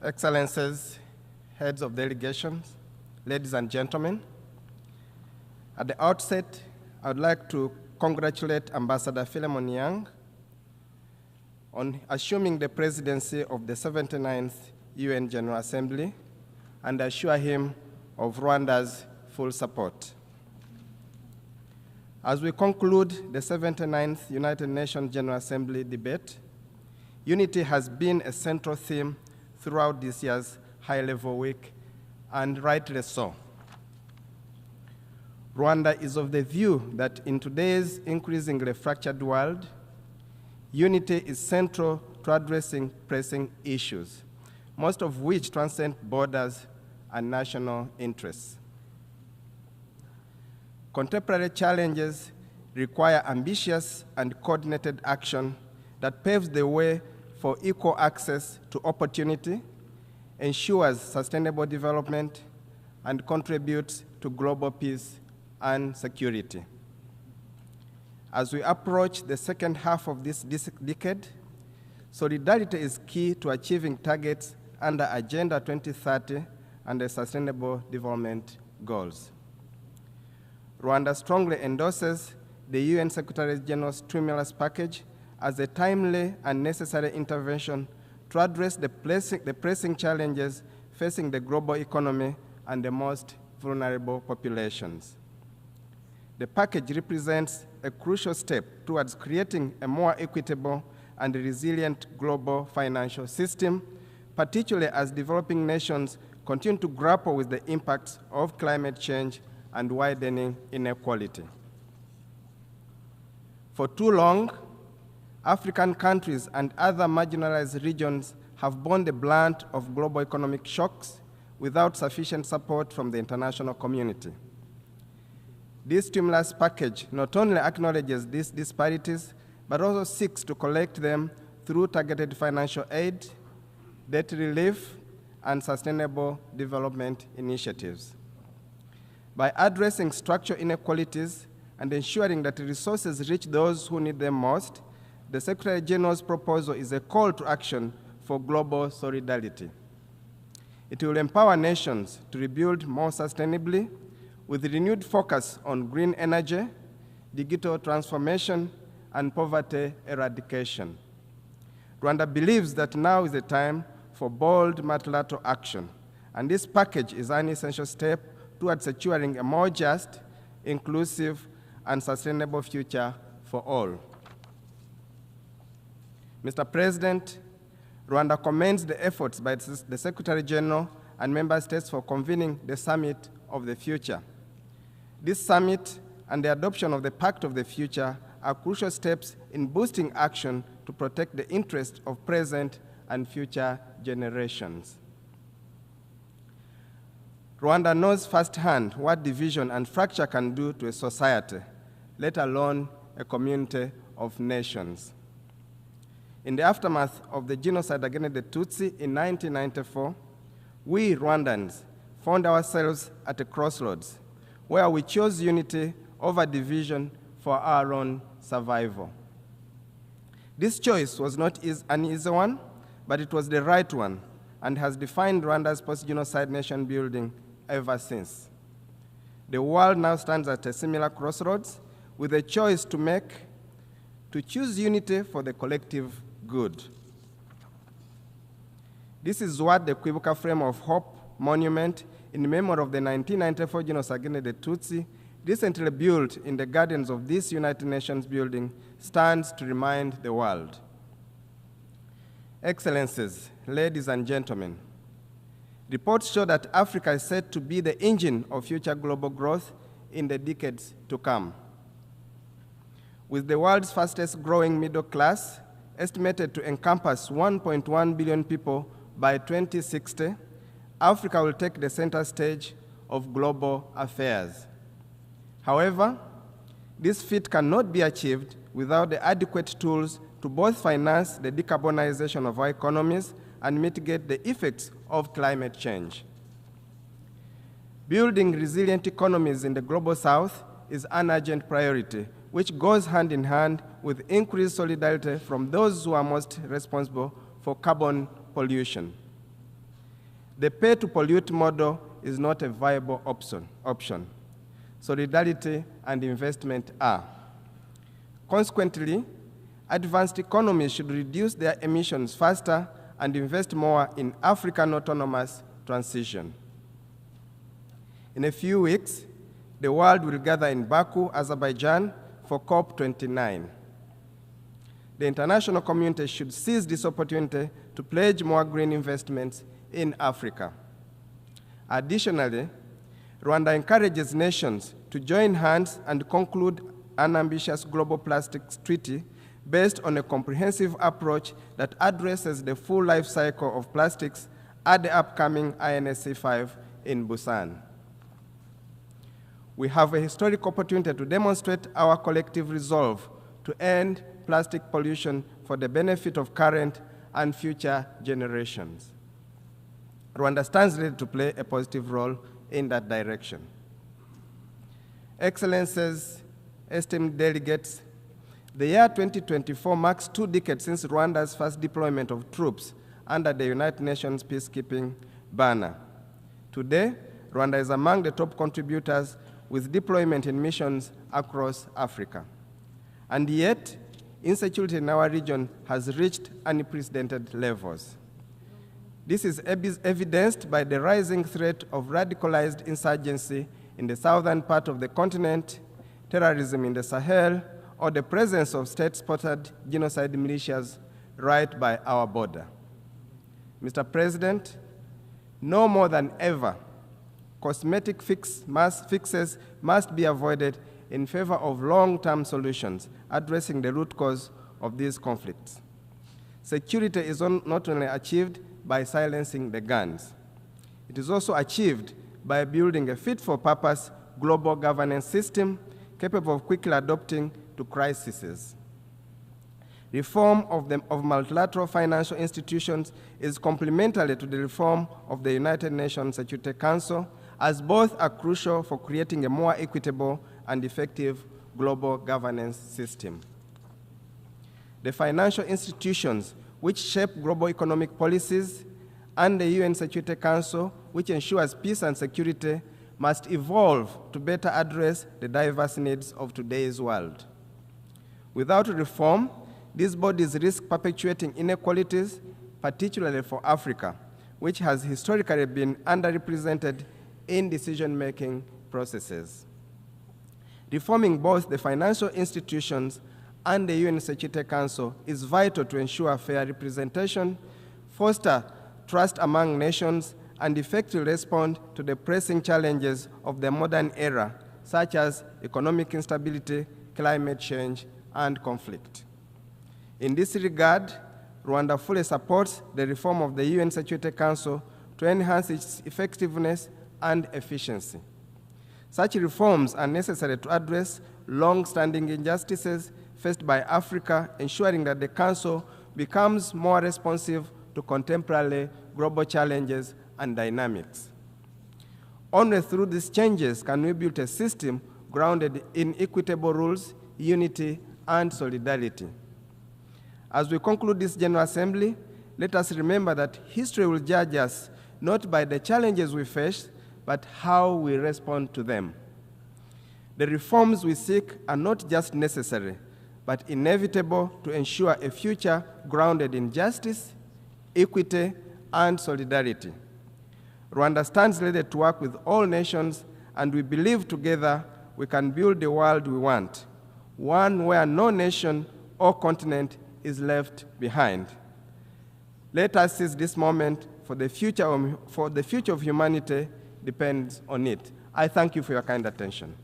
Excellencies, heads of delegations, ladies and gentlemen, at the outset, I would like to congratulate Ambassador Philemon Yang on assuming the presidency of the 79th UN General Assembly and assure him of Rwanda's full support. As we conclude the 79th United Nations General Assembly debate, unity has been a central theme throughout this year's high-level week, and rightly so. Rwanda is of the view that in today's increasingly fractured world, unity is central to addressing pressing issues, most of which transcend borders and national interests. Contemporary challenges require ambitious and coordinated action that paves the way for equal access to opportunity, ensures sustainable development, and contributes to global peace and security. As we approach the second half of this decade, solidarity is key to achieving targets under Agenda 2030 and the Sustainable Development Goals. Rwanda strongly endorses the UN Secretary-General's stimulus package as a timely and necessary intervention to address the pressing challenges facing the global economy and the most vulnerable populations. The package represents a crucial step towards creating a more equitable and resilient global financial system, particularly as developing nations continue to grapple with the impacts of climate change and widening inequality. For too long, African countries and other marginalized regions have borne the brunt of global economic shocks without sufficient support from the international community. This stimulus package not only acknowledges these disparities, but also seeks to collect them through targeted financial aid, debt relief, and sustainable development initiatives. By addressing structural inequalities and ensuring that resources reach those who need them most, the Secretary General's proposal is a call to action for global solidarity. It will empower nations to rebuild more sustainably with renewed focus on green energy, digital transformation, and poverty eradication. Rwanda believes that now is the time for bold multilateral action, and this package is an essential step towards securing a more just, inclusive, and sustainable future for all. Mr. President, Rwanda commends the efforts by the Secretary General and Member States for convening the Summit of the Future. This summit and the adoption of the Pact of the Future are crucial steps in boosting action to protect the interests of present and future generations. Rwanda knows firsthand what division and fracture can do to a society, let alone a community of nations. In the aftermath of the genocide against the Tutsi in 1994, we Rwandans found ourselves at a crossroads where we chose unity over division for our own survival. This choice was not an easy one, but it was the right one and has defined Rwanda's post-genocide nation building ever since. The world now stands at a similar crossroads with a choice to make, to choose unity for the collective good. This is what the Kwibuka Frame of Hope monument in memory of the 1994 genocide against the Tutsi, recently built in the gardens of this United Nations building, stands to remind the world. Excellencies, ladies and gentlemen, reports show that Africa is set to be the engine of future global growth in the decades to come. With the world's fastest growing middle class, estimated to encompass 1.1 billion people by 2060, Africa will take the center stage of global affairs. However, this feat cannot be achieved without the adequate tools to both finance the decarbonization of our economies and mitigate the effects of climate change. Building resilient economies in the global south is an urgent priority, which goes hand in hand with increased solidarity from those who are most responsible for carbon pollution. The pay-to-pollute model is not a viable option. Solidarity and investment are. Consequently, advanced economies should reduce their emissions faster and invest more in African autonomous transition. In a few weeks, the world will gather in Baku, Azerbaijan, for COP29. The international community should seize this opportunity to pledge more green investments in Africa. Additionally, Rwanda encourages nations to join hands and conclude an ambitious global plastics treaty based on a comprehensive approach that addresses the full life cycle of plastics at the upcoming INSC5 in Busan. We have a historic opportunity to demonstrate our collective resolve to end plastic pollution for the benefit of current and future generations. Rwanda stands ready to play a positive role in that direction. Excellencies, esteemed delegates, the year 2024 marks 2 decades since Rwanda's first deployment of troops under the United Nations peacekeeping banner. Today, Rwanda is among the top contributors with deployment in missions across Africa. And yet, insecurity in our region has reached unprecedented levels. This is evidenced by the rising threat of radicalized insurgency in the southern part of the continent, terrorism in the Sahel, or the presence of state-sponsored genocide militias right by our border. Mr. President, no more than ever, cosmetic fixes must be avoided in favor of long-term solutions addressing the root cause of these conflicts. Security is not only achieved by silencing the guns. It is also achieved by building a fit-for-purpose global governance system capable of quickly adapting to crises. Reform of multilateral financial institutions is complementary to the reform of the United Nations Security Council, as both are crucial for creating a more equitable and effective global governance system. The financial institutions which shape global economic policies and the UN Security Council, which ensures peace and security, must evolve to better address the diverse needs of today's world. Without reform, these bodies risk perpetuating inequalities, particularly for Africa, which has historically been underrepresented in decision-making processes. Reforming both the financial institutions and the UN Security Council is vital to ensure fair representation, foster trust among nations, and effectively respond to the pressing challenges of the modern era, such as economic instability, climate change, and conflict. In this regard, Rwanda fully supports the reform of the UN Security Council to enhance its effectiveness and efficiency. Such reforms are necessary to address long-standing injustices faced by Africa, ensuring that the Council becomes more responsive to contemporary global challenges and dynamics. Only through these changes can we build a system grounded in equitable rules, unity, and solidarity. As we conclude this General Assembly, let us remember that history will judge us not by the challenges we face, but how we respond to them. The reforms we seek are not just necessary, but inevitable to ensure a future grounded in justice, equity, and solidarity. Rwanda stands ready to work with all nations, and we believe together we can build the world we want, one where no nation or continent is left behind. Let us seize this moment, for the future of humanity depends on it. I thank you for your kind attention.